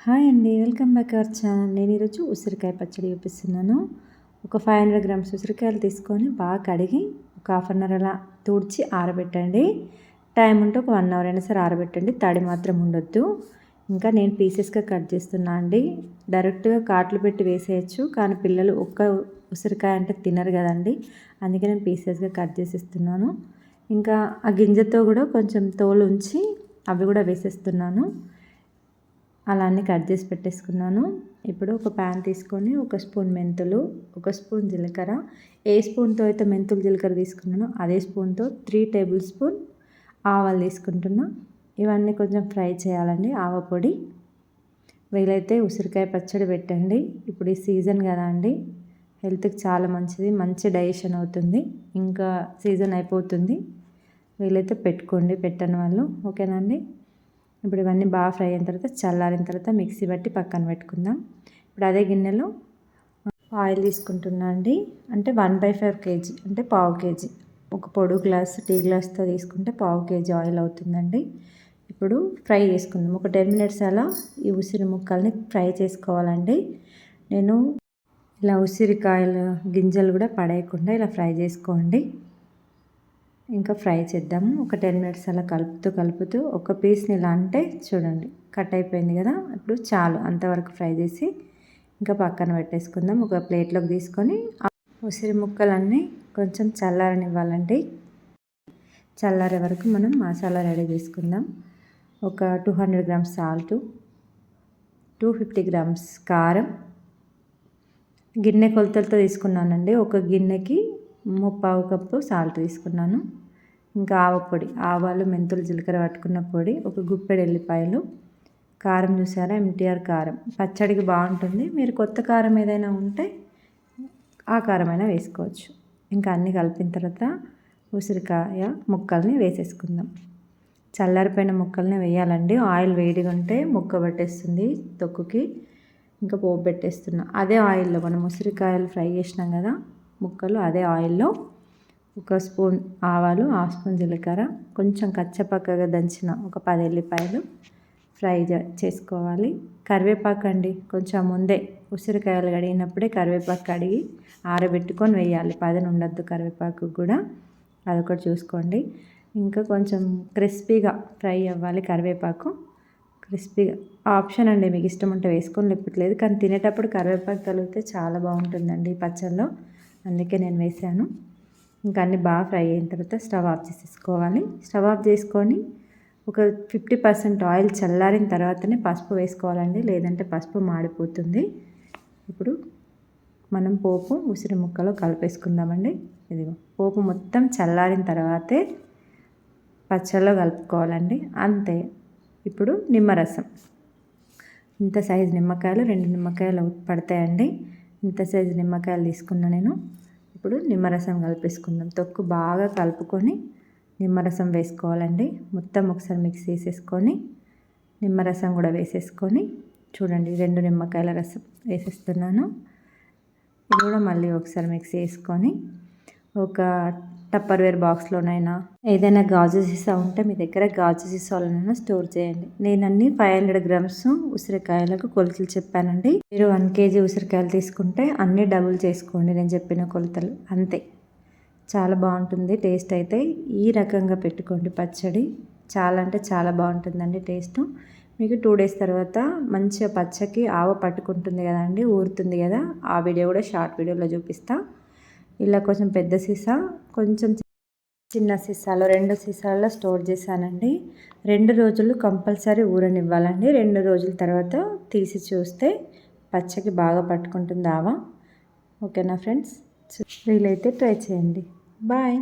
Hi అండి, welcome back our channel. నేను ఈరోజు ఉసిరికాయ పచ్చడి చూపిస్తున్నాను. ఒక 500 గ్రామ్స్ ఉసిరికాయలు తీసుకొని బాగా కడిగి ఒక హాఫ్ అన్ అవర్ అలా తుడిచి ఆరబెట్టండి. టైం ఉంటే ఒక 1 అవర్ అయినా సరే ఆరబెట్టండి, తడి మాత్రం ఉండొద్దు. ఇంకా నేను పీసెస్గా కట్ చేస్తున్నా అండి. డైరెక్ట్గా కాట్లు పెట్టి వేసేయచ్చు, కానీ పిల్లలు ఒక్క ఉసిరికాయ అంటే తినరు కదండి, అందుకే నేను పీసెస్గా కట్ చేసిస్తున్నాను. ఇంకా ఆ గింజతో కూడా కొంచెం తోలు ఉంచి అవి కూడా వేసేస్తున్నాను. అలా అన్నీ కట్ చేసి పెట్టేసుకున్నాను. ఇప్పుడు ఒక ప్యాన్ తీసుకొని 1 స్పూన్ మెంతులు, 1 స్పూన్ జీలకర్ర, ఏ స్పూన్తో అయితే మెంతులు జీలకర్ర తీసుకున్నానో అదే స్పూన్తో 3 టేబుల్ స్పూన్ ఆవాలు తీసుకుంటున్నా. ఇవన్నీ కొంచెం ఫ్రై చేయాలండి. ఆవ పొడి వీలైతే ఉసిరికాయ పచ్చడి పెట్టండి. ఇప్పుడు ఈ సీజన్ కదా అండి, హెల్త్కి చాలా మంచిది, మంచి డైజెషన్ అవుతుంది. ఇంకా సీజన్ అయిపోతుంది, వీలైతే పెట్టుకోండి, పెట్టని వాళ్ళు. ఓకేనండి. ఇప్పుడు ఇవన్నీ బాగా ఫ్రై అయిన తర్వాత చల్లారిన తర్వాత మిక్సీ బట్టి పక్కన పెట్టుకుందాం. ఇప్పుడు అదే గిన్నెలో ఆయిల్ తీసుకుంటున్నా అండి. అంటే 1/5 kg అంటే పావు కేజీ, ఒక పొడుగు గ్లాస్ టీ గ్లాస్తో తీసుకుంటే పావు కేజీ ఆయిల్ అవుతుందండి. ఇప్పుడు ఫ్రై చేసుకుందాం. ఒక 10 minutes అలా ఈ ఉసిరి ముక్కల్ని ఫ్రై చేసుకోవాలండి. నేను ఇలా ఉసిరికాయల గింజలు కూడా పడేయకుండా ఇలా ఫ్రై చేసుకోండి. ఇంకా ఫ్రై చేద్దాము. ఒక 10 minutes అలా కలుపుతూ ఒక పీస్ని ఇలా అంటే చూడండి కట్ అయిపోయింది కదా. ఇప్పుడు చాలు, అంతవరకు ఫ్రై చేసి ఇంకా పక్కన పెట్టేసుకుందాం. ఒక ప్లేట్లోకి తీసుకొని ఉసిరి ముక్కలన్నీ కొంచెం చల్లారనివ్వాలండి. చల్లారే వరకు మనం మసాలా రెడీ చేసుకుందాం. ఒక 200 గ్రామ్స్ సాల్ట్, 250 గ్రామ్స్ కారం, గిన్నె కొలతలతో తీసుకున్నానండి. ఒక గిన్నెకి 3/4 కప్పు సాల్ట్ తీసుకున్నాను. ఇంకా ఆవపొడి, ఆవాలు మెంతులు జీలకర్ర పట్టుకున్న పొడి, ఒక గుప్పెడు ఎల్లిపాయలు, కారం చూసారా, MTR కారం పచ్చడికి బాగుంటుంది. మీరు కొత్త కారం ఏదైనా ఉంటే ఆ కారమైనా వేసుకోవచ్చు. ఇంకా అన్నీ కలిపిన తర్వాత ఉసిరికాయ ముక్కల్ని వేసేసుకుందాం. చల్లారిపోయిన ముక్కల్ని వేయాలండి. ఆయిల్ వేడిగా ఉంటే ముక్క పట్టేస్తుంది తొక్కుకి. ఇంకా పోపు పెట్టేస్తున్నా. అదే ఆయిల్లో మనం ఉసిరికాయలు ఫ్రై చేసినాం కదా ముక్కలు, అదే ఆయిల్లో 1 స్పూన్ ఆవాలు, 1/2 స్పూన్ జీలకర్ర, కొంచెం కచ్చపక్కగా దంచిన ఒక 10 ఎల్లిపాయలు ఫ్రై చేసుకోవాలి. కరివేపాకు అండి, కొంచెం ముందే ఉసిరికాయలు కడిగినప్పుడే కరివేపాకు కడిగి ఆరబెట్టుకొని వేయాలి. పదన ఉండద్దు కరివేపాకు కూడా, అదొకటి చూసుకోండి. ఇంకా కొంచెం క్రిస్పీగా ఫ్రై అవ్వాలి కరివేపాకు. క్రిస్పీగా ఆప్షన్ అండి, మీకు ఇష్టం ఉంటే వేసుకొని లేకపోలేదు, కానీ తినేటప్పుడు కరివేపాకు తగిలితే చాలా బాగుంటుందండి ఈ పచ్చళ్ళలో, అందుకే నేను వేసాను. ఇంకా అన్నీ బాగా ఫ్రై అయిన తర్వాత స్టవ్ ఆఫ్ చేసేసుకోవాలి. స్టవ్ ఆఫ్ చేసుకొని ఒక 50% ఆయిల్ చల్లారిన తర్వాతనే పసుపు వేసుకోవాలండి, లేదంటే పసుపు మాడిపోతుంది. ఇప్పుడు మనం పోపు ఉసిరి ముక్కలో కలిపేసుకుందామండి. ఇదిగో పోపు మొత్తం చల్లారిన తర్వాతే పచ్చళ్ళలో కలుపుకోవాలండి, అంతే. ఇప్పుడు నిమ్మరసం, ఇంత సైజు నిమ్మకాయలు 2 నిమ్మకాయలు పడతాయండి. ఇంత సైజు నిమ్మకాయలు తీసుకున్నా నేను. ఇప్పుడు నిమ్మరసం కలిపేసుకుందాం. తొక్కు బాగా కలుపుకొని నిమ్మరసం వేసుకోవాలండి. మొత్తం ఒకసారి మిక్స్ చేసేసుకొని నిమ్మరసం కూడా వేసేసుకొని చూడండి, 2 నిమ్మకాయల రసం వేసేస్తున్నాను. ఇది కూడా మళ్ళీ ఒకసారి మిక్స్ చేసుకొని ఒక టప్పర్వేర్ బాక్స్లోనైనా, ఏదైనా గాజు సీసా ఉంటే మీ దగ్గర గాజు సీసాలోనైనా స్టోర్ చేయండి. నేను అన్ని 500 గ్రామ్స్ ఉసిరికాయలకు కొలతలు చెప్పానండి. మీరు 1 kg ఉసిరికాయలు తీసుకుంటే అన్నీ డబుల్ చేసుకోండి నేను చెప్పిన కొలతలు, అంతే. చాలా బాగుంటుంది టేస్ట్ అయితే. ఈ రకంగా పెట్టుకోండి పచ్చడి, చాలా అంటే చాలా బాగుంటుందండి టేస్ట్. మీకు 2 days తర్వాత మంచిగా పచ్చకి ఆవ పట్టుకుంటుంది కదండి, ఊరుతుంది కదా, ఆ వీడియో కూడా షార్ట్ వీడియోలో చూపిస్తా. ఇలా కొంచెం పెద్ద సీసా, కొంచెం చిన్న సీసాలో 2 సీసాల్లో స్టోర్ చేశానండి. 2 రోజులు కంపల్సరీ ఊరనివ్వాలండి. 2 రోజుల తర్వాత తీసి చూస్తే పచ్చకి బాగా పట్టుకుంటుంది ఆవ. ఓకేనా ఫ్రెండ్స్, వీలైతే ట్రై చేయండి. బాయ్.